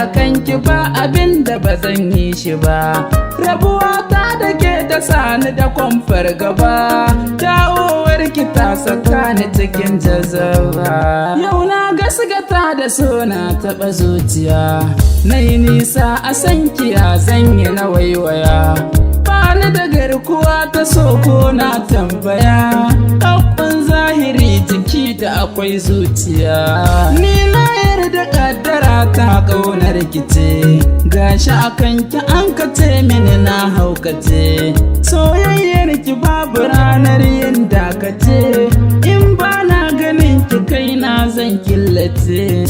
akan ki ba abin da ba zan yi shi ba. Rabuwa ta da ke ta sani da kwamfar gaba, dawowar ki ta saka ni cikin jazaba. Yau na gasgata da so na taɓa zuciya, na yi nisa a san kiya zan yi na waiwaya. Bani da garkuwa ta so ko na tambaya, haƙƙun zahiri jiki da akwai zuciya. Ni na yarda kaddara ta ƙaunar kice, gashi akan ki an kace mini na haukace. Soyayyar ki babu ranar yin dakace, in ba na ganin ki kaina zan killace.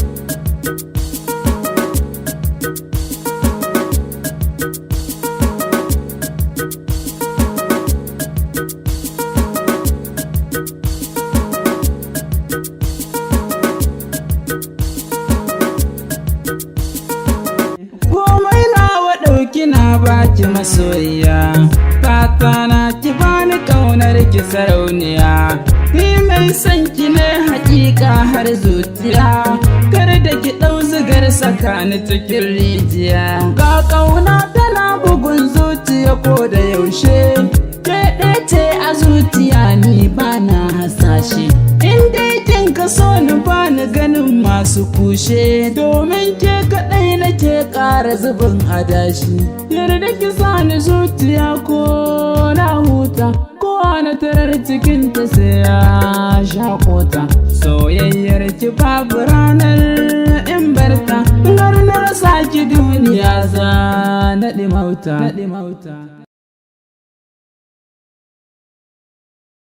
Kina baki masoyiya, fata na ki bani kaunar ki sarauniya. Ni mai son ki ne hakika har zuciya, kar da ki ɗau zigar sakani cikin rijiya. Ga kauna tana bugun zuciya ko da yaushe, ke ce a zuciya ni bana hasashe. In dai kin ka so ni bani ganin masu kushe, domin ke kaɗai nake ƙara zubin adashi. Yarda ki sani zuciya ko na huta, ko na tarar cikin ta sai ya shakota. Soyayyar ki babu ranar in barta, har na rasa ki duniya za na ɗimauta.